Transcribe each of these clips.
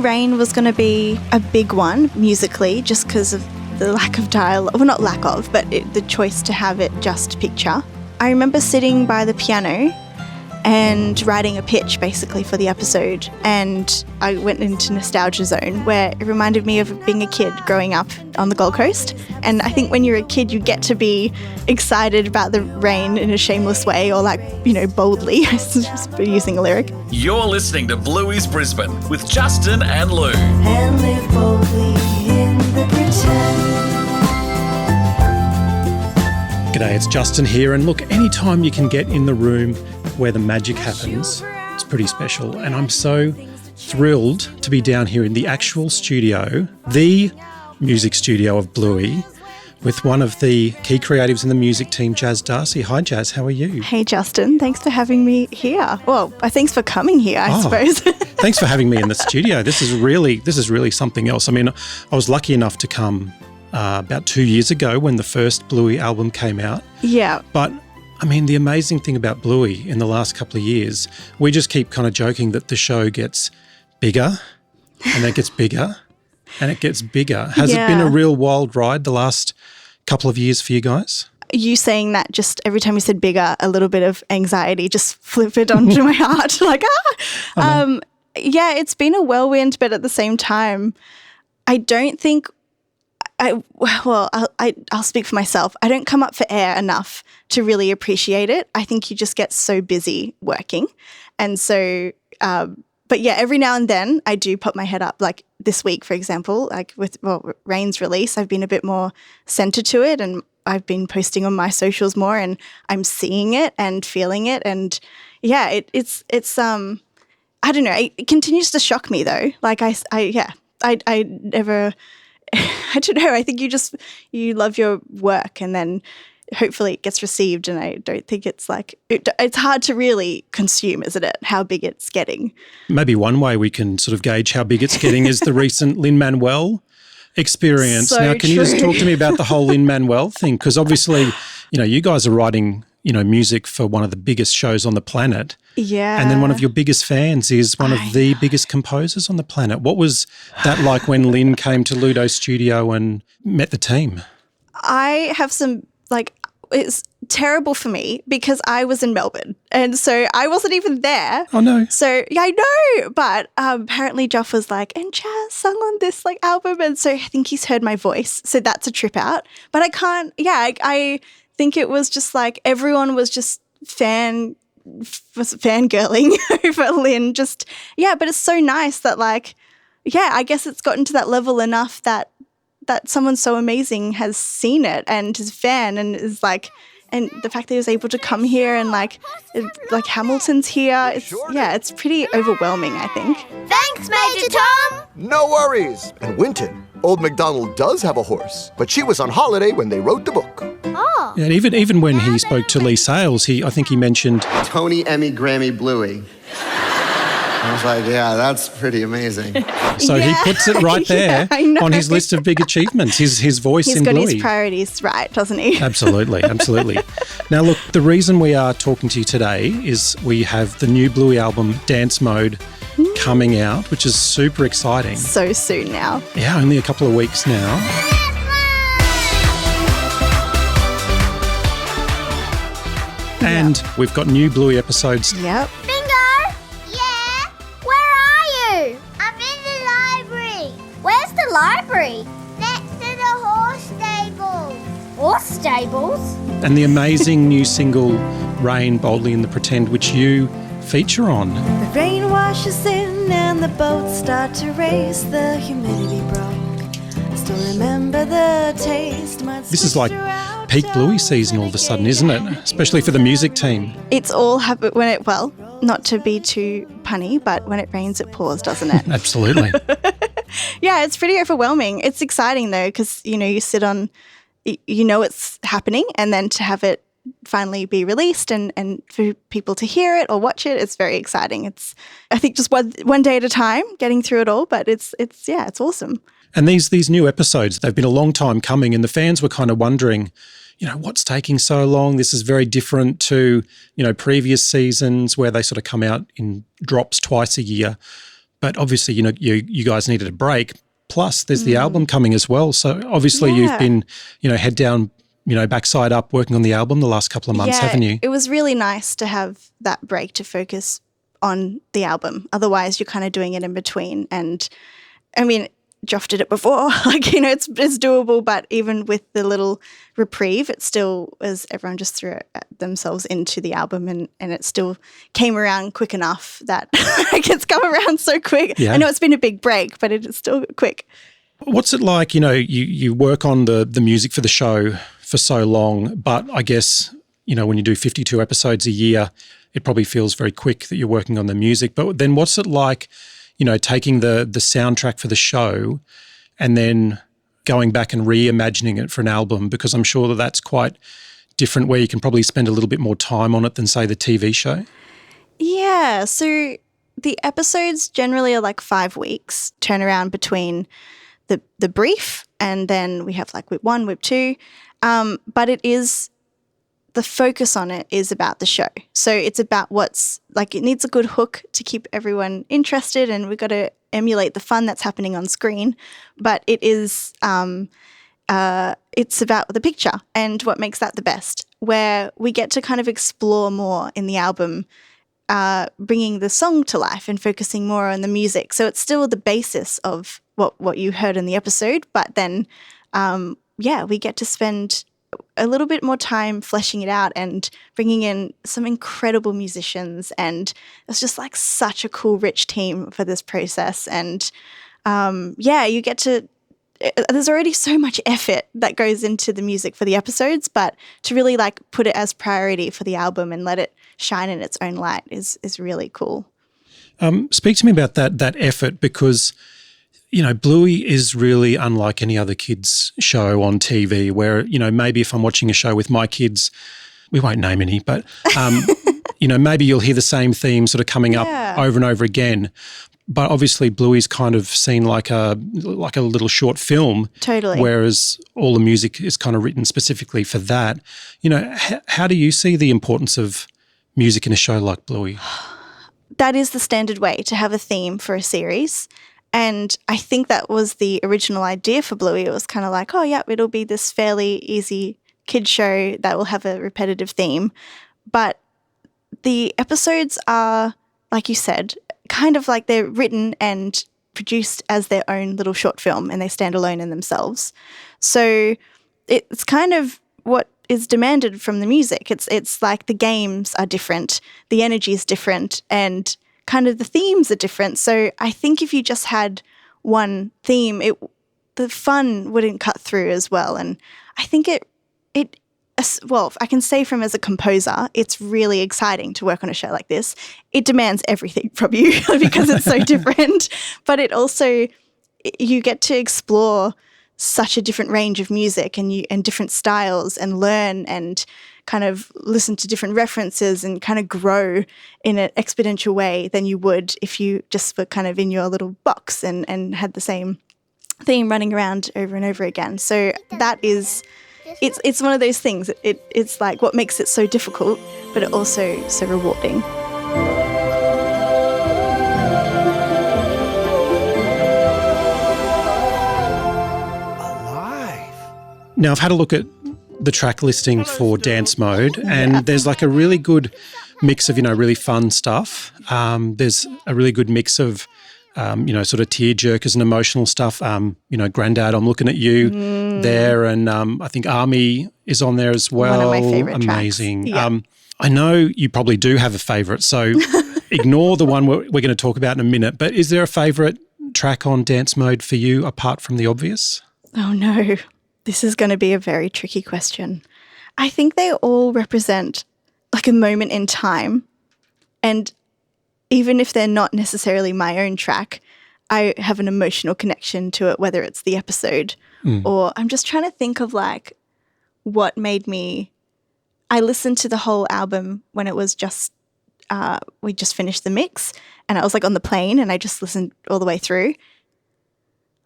Rain was going to be a big one musically just because of the lack of dialogue. Well, not lack of, but the choice to have it just picture. I remember sitting by the piano and writing a pitch basically for the episode, and I went into nostalgia zone where it reminded me of being a kid growing up on the Gold Coast. And I think when you're a kid you get to be excited about the rain in a shameless way, or like, you know, boldly, using a lyric. You're listening to Bluey's Brisbane with Justin and Lou. And live boldly in the pretend. G'day, it's Justin here, and look, anytime you can get in the room where the magic happens, it's pretty special. And I'm so thrilled to be down here in the actual studio, the music studio of Bluey, with one of the key creatives in the music team, Jazz Darcy. Hi Jazz, how are you? Hey Justin, thanks for having me here. Well, thanks for coming here, I suppose. Thanks for having me in the studio. This is really something else. I mean, I was lucky enough to come about 2 years ago when the first Bluey album came out. Yeah. But I mean, the amazing thing about Bluey in the last couple of years, we just keep kind of joking that the show gets bigger and it gets bigger and it gets bigger. Has it been a real wild ride the last couple of years for you guys? You saying that, just every time you said bigger, a little bit of anxiety just flipped onto my heart. Like, yeah, it's been a whirlwind, but at the same time, I don't think I'll speak for myself. I don't come up for air enough to really appreciate it. I think you just get so busy working. And so, but yeah, every now and then I do put my head up. Like this week, for example, like with Rain's release, I've been a bit more centered to it, and I've been posting on my socials more, and I'm seeing it and feeling it. And yeah, it's I don't know. It continues to shock me though. Like I never, I don't know. I think you love your work, and then hopefully it gets received. And I don't think it's like, it's hard to really consume, isn't it? How big it's getting. Maybe one way we can sort of gauge how big it's getting is the recent Lin-Manuel experience. So now, can you just talk to me about the whole Lin-Manuel thing? Because obviously, you know, you guys are writing, you know, music for one of the biggest shows on the planet. Yeah. And then one of your biggest fans is one of the biggest composers on the planet. What was that like when Lin came to Ludo's studio and met the team? I have some, like, it's terrible for me because I was in Melbourne and so I wasn't even there. Oh, no. So, yeah, I know. But apparently Joff was like, and Chaz sung on this, like, album. And so I think he's heard my voice. So that's a trip out. But I can't, I think it was just like everyone was just fangirling over Lin. Just, yeah, but it's so nice that, like, yeah, I guess it's gotten to that level enough that someone so amazing has seen it and is a fan and is like, and the fact that he was able to come here and like Hamilton's here, it's pretty overwhelming, I think. Thanks, Major Tom! No worries. And Winton, Old MacDonald does have a horse, but she was on holiday when they wrote the book. Oh. Yeah, and even when he spoke to Lee Sales, I think he mentioned Tony, Emmy, Grammy, Bluey. I was like, yeah, that's pretty amazing. So he puts it right there on his list of big achievements, his voice in Bluey. He's got his priorities right, doesn't he? Absolutely. Now, look, the reason we are talking to you today is we have the new Bluey album, Dance Mode, coming out, which is super exciting. So soon now. Yeah, only a couple of weeks now. And we've got new Bluey episodes. Yep. Library. Next to the horse stable. Horse stables? And the amazing new single, Rain, Boldly in the Pretend, which you feature on. The rain washes in and the boats start to race. The humidity broke. I still remember the taste. This is like peak Bluey season all of a sudden, isn't it? Especially for the music team. It's all happened when it, well, not to be too punny, but when it rains, it pours, doesn't it? Absolutely. Yeah, it's pretty overwhelming. It's exciting though, because, you know, you sit on, you know it's happening, and then to have it finally be released and for people to hear it or watch it, it's very exciting. It's, I think, just one day at a time, getting through it all, but it's awesome. And these new episodes, they've been a long time coming, and the fans were kind of wondering, you know, what's taking so long? This is very different to, you know, previous seasons where they sort of come out in drops twice a year. but obviously, you guys needed a break. Plus, there's the album coming as well. So obviously, you've been, head down, backside up, working on the album the last couple of months, haven't you? It was really nice to have that break to focus on the album. Otherwise, you're kind of doing it in between. And I mean, Joff did it before. It's doable, but even with the little reprieve, it still was, everyone just threw themselves into the album and it still came around quick enough that it's come around so quick. Yeah. I know it's been a big break, but it is still quick. What's it like, you work on the music for the show for so long, but I guess, when you do 52 episodes a year, it probably feels very quick that you're working on the music. But then what's it like, taking the soundtrack for the show and then going back and reimagining it for an album? Because I'm sure that's quite different, where you can probably spend a little bit more time on it than, say, the TV show. Yeah, so the episodes generally are like 5 weeks turnaround between the brief, and then we have like whip 1, whip 2. But the focus on it is about the show. So it's about it needs a good hook to keep everyone interested, and we've got to emulate the fun that's happening on screen. But it is, it's about the picture and what makes that the best, where we get to kind of explore more in the album, bringing the song to life and focusing more on the music. So it's still the basis of what you heard in the episode, but then, we get to spend a little bit more time fleshing it out and bringing in some incredible musicians, and it's just like such a cool, rich team for this process. And you get to, there's already so much effort that goes into the music for the episodes, but to really like put it as priority for the album and let it shine in its own light is really cool. Speak to me about that effort, because Bluey is really unlike any other kids show on TV, where, maybe if I'm watching a show with my kids, we won't name any, but, maybe you'll hear the same theme sort of coming up over and over again. But obviously Bluey's kind of seen like a little short film. Totally. Whereas all the music is kind of written specifically for that. How do you see the importance of music in a show like Bluey? That is the standard way to have a theme for a series. And I think that was the original idea for Bluey. It was kind of like, it'll be this fairly easy kid show that will have a repetitive theme. But the episodes are, like you said, kind of like they're written and produced as their own little short film, and they stand alone in themselves. So it's kind of what is demanded from the music. It's like the games are different, the energy is different, and kind of the themes are different. So I think if you just had one theme, the fun wouldn't cut through as well. And I think I can say from as a composer, it's really exciting to work on a show like this. It demands everything from you because it's so different, but it also, you get to explore such a different range of music and different styles, and learn and kind of listen to different references and kind of grow in an exponential way than you would if you just were kind of in your little box and had the same theme running around over and over again. So that is, it's one of those things. It's like what makes it so difficult, but it also so rewarding. Now, I've had a look at the track listing for dance mode, and there's like a really good mix of, really fun stuff. There's a really good mix of, sort of tear jerkers and emotional stuff. Grandad, I'm looking at you there, and I think Army is on there as well. One of my favourite Amazing. tracks. Yeah. I know you probably do have a favourite, so ignore the one we're going to talk about in a minute, but is there a favourite track on dance mode for you apart from the obvious? Oh, no. This is going to be a very tricky question. I think they all represent like a moment in time, and even if they're not necessarily my own track, I have an emotional connection to it, whether it's the episode or I'm just trying to think of like what made me. I listened to the whole album when it was just we just finished the mix, and I was like on the plane and I just listened all the way through.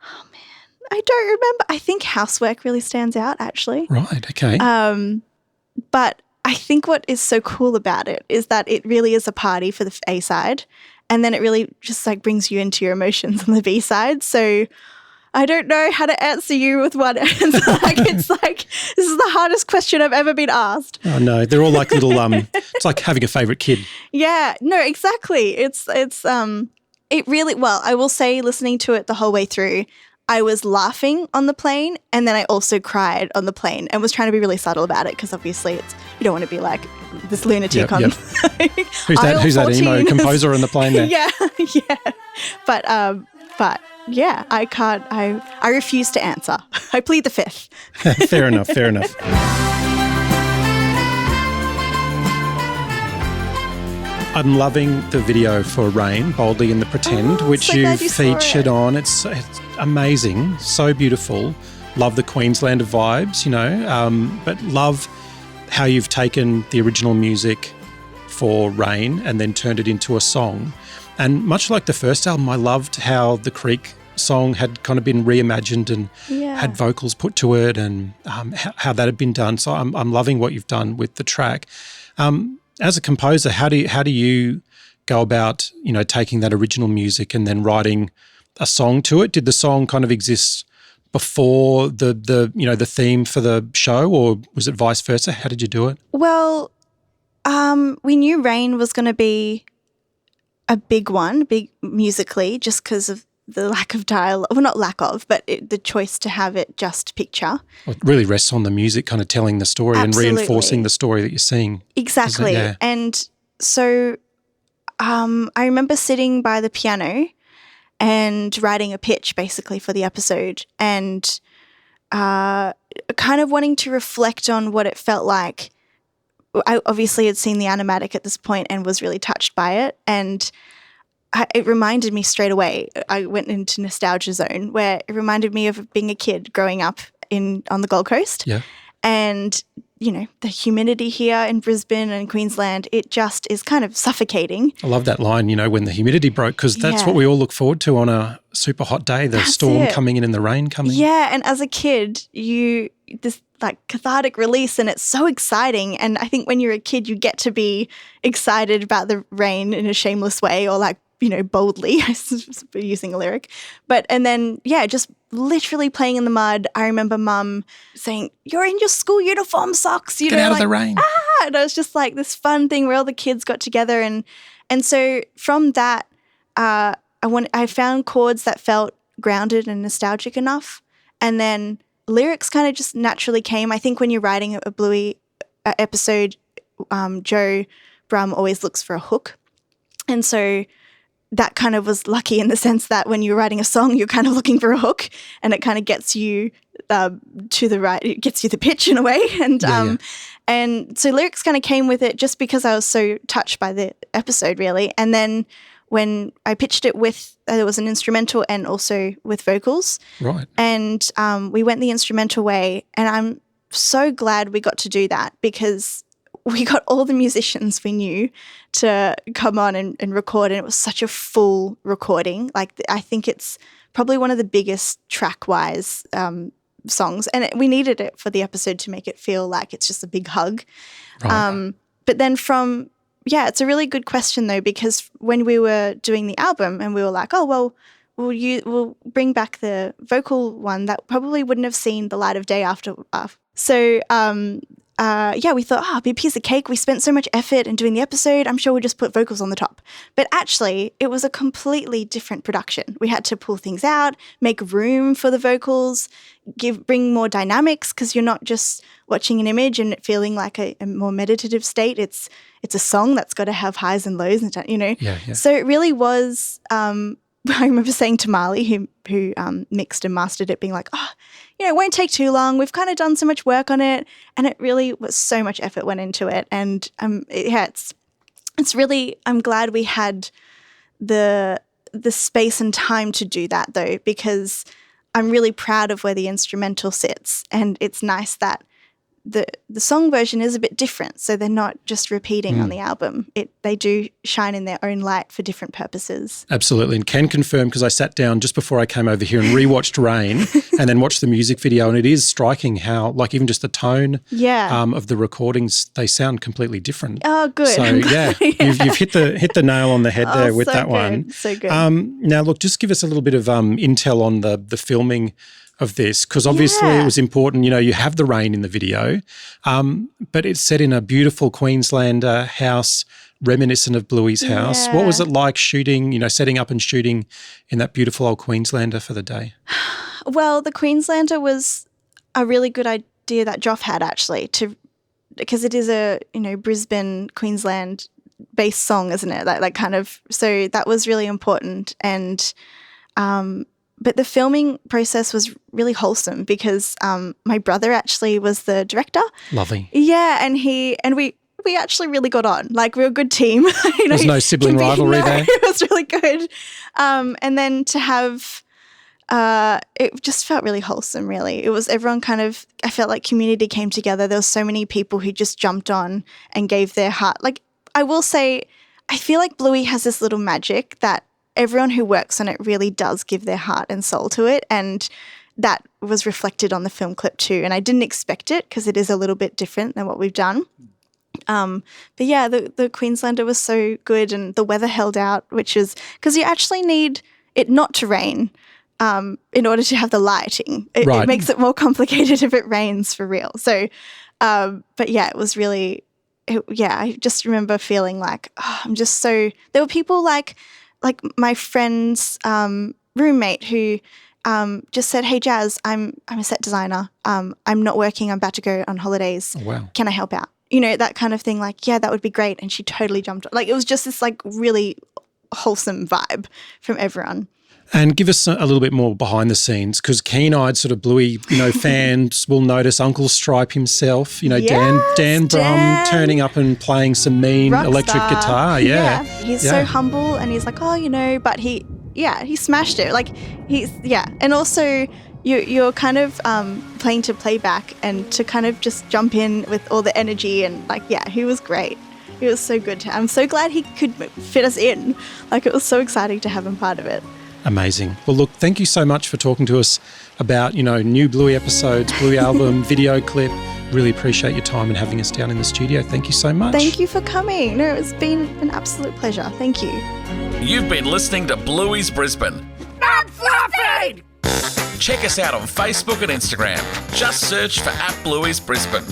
Oh man, I don't remember. I think Housework really stands out actually. Right, okay. But I think what is so cool about it is that it really is a party for the A-side, and then it really just like brings you into your emotions on the B side. So I don't know how to answer you with one answer. It's like this is the hardest question I've ever been asked. Oh no, they're all like little. It's like having a favorite kid. Yeah, no, exactly. It really, well, I will say, listening to it the whole way through, I was laughing on the plane, and then I also cried on the plane, and was trying to be really subtle about it because obviously you don't want to be like this lunatic on. Who's that emo composer on the plane there? Yeah. But yeah, I can't. I refuse to answer. I plead the fifth. Fair enough. I'm loving the video for Rain, Boldly in the Pretend, which so you you featured on. It's amazing, so beautiful. Love the Queenslander vibes, but love how you've taken the original music for Rain and then turned it into a song. And much like the first album, I loved how the Creek song had kind of been reimagined and had vocals put to it, and how that had been done. So I'm loving what you've done with the track. As a composer, how do you go about, taking that original music and then writing a song to it? Did the song kind of exist before the theme for the show, or was it vice versa? How did you do it? Well, we knew Rain was going to be a big musically, just because of the lack of dialogue. Well, not lack of, but the choice to have it just picture. Well, it really rests on the music kind of telling the story and reinforcing the story that you're seeing. Exactly. Yeah. And so I remember sitting by the piano and writing a pitch basically for the episode, and kind of wanting to reflect on what it felt like. I obviously had seen the animatic at this point and was really touched by it, and it reminded me straight away. I went into nostalgia zone where it reminded me of being a kid growing up on the Gold Coast. Yeah. And, the humidity here in Brisbane and Queensland, it just is kind of suffocating. I love that line, when the humidity broke, because that's what we all look forward to on a super hot day, the storm coming in and the rain coming. Yeah, and as a kid, this like cathartic release, and it's so exciting. And I think when you're a kid, you get to be excited about the rain in a shameless way, or like, boldly, using a lyric. And then, just literally playing in the mud. I remember Mum saying, "You're in your school uniform socks, Get out of the rain." And it was just like this fun thing where all the kids got together. And so from that, I found chords that felt grounded and nostalgic enough. And then lyrics kind of just naturally came. I think when you're writing a Bluey episode, Joe Brum always looks for a hook. And so that kind of was lucky in the sense that when you're writing a song, you're kind of looking for a hook, and it kind of gets you to the right, it gets you the pitch in a way. And so lyrics kind of came with it just because I was so touched by the episode, really. And then when I pitched it there was an instrumental and also with vocals. Right. And we went the instrumental way, and I'm so glad we got to do that because we got all the musicians we knew to come on and record, and it was such a full recording. Like, I think it's probably one of the biggest track-wise songs, and we needed it for the episode to make it feel like it's just a big hug. Right. But then it's a really good question though, because when we were doing the album and we were like, oh, well, we'll bring back the vocal one that probably wouldn't have seen the light of day after. So we thought, it'd be a piece of cake. We spent so much effort in doing the episode. I'm sure we'll just put vocals on the top. But actually, it was a completely different production. We had to pull things out, make room for the vocals, bring more dynamics, because you're not just watching an image and it feeling like a more meditative state. It's a song that's got to have highs and lows, Yeah. So it really was. I remember saying to Marley, who mixed and mastered it, being like, it won't take too long. We've kind of done so much work on it, and it really was so much effort went into it. And it's really, I'm glad we had the space and time to do that though, because I'm really proud of where the instrumental sits, and it's nice that the song version is a bit different, so they're not just repeating on the album. They do shine in their own light for different purposes. Absolutely, and can confirm because I sat down just before I came over here and rewatched Rain and then watched the music video, and it is striking how, like, even just the tone of the recordings, they sound completely different. Oh, good. So you've hit the nail on the head there with that one. So good. Now, look, just give us a little bit of intel on the filming of this, because obviously it was important. You know, you have the rain in the video, but it's set in a beautiful Queenslander house reminiscent of Bluey's house. What was it like shooting, setting up and shooting in that beautiful old Queenslander for the day? Well, the Queenslander was a really good idea that Joff had, actually, because it is a, Brisbane, Queensland based song, isn't it? Like kind of, so that was really important. And but the filming process was really wholesome because my brother actually was the director. Lovely. Yeah, and we actually really got on. Like, we were a good team. There's no sibling rivalry there. It was really good. And then to have it just felt really wholesome, really. It was everyone I felt like community came together. There were so many people who just jumped on and gave their heart. Like, I will say, I feel like Bluey has this little magic that everyone who works on it really does give their heart and soul to it, and that was reflected on the film clip too. And I didn't expect it because it is a little bit different than what we've done. But yeah, the Queenslander was so good, and the weather held out, which is because you actually need it not to rain in order to have the lighting. It makes it more complicated if it rains for real. So, but yeah, it was really, I just remember feeling like, I'm just so, there were people like my friend's roommate who just said, "Hey Jazz, I'm a set designer. I'm not working. I'm about to go on holidays. Oh, wow. Can I help out?" That kind of thing. Like, yeah, that would be great. And she totally jumped on. Like, it was just this like really wholesome vibe from everyone. And give us a little bit more behind the scenes, because keen-eyed sort of Bluey, fans will notice Uncle Stripe himself, Dan Brum turning up and playing some mean electric guitar. Yeah. He's so humble, and he's like, but he smashed it. Like, and also you're kind of playing to playback and to kind of just jump in with all the energy, and he was great. It was so good. I'm so glad he could fit us in. Like, it was so exciting to have him part of it. Amazing. Well, look, thank you so much for talking to us about, new Bluey episodes, Bluey album, video clip. Really appreciate your time and having us down in the studio. Thank you so much. Thank you for coming. No, it's been an absolute pleasure. Thank you. You've been listening to Bluey's Brisbane. Not fluffy! Check us out on Facebook and Instagram. Just search for @Bluey's Brisbane.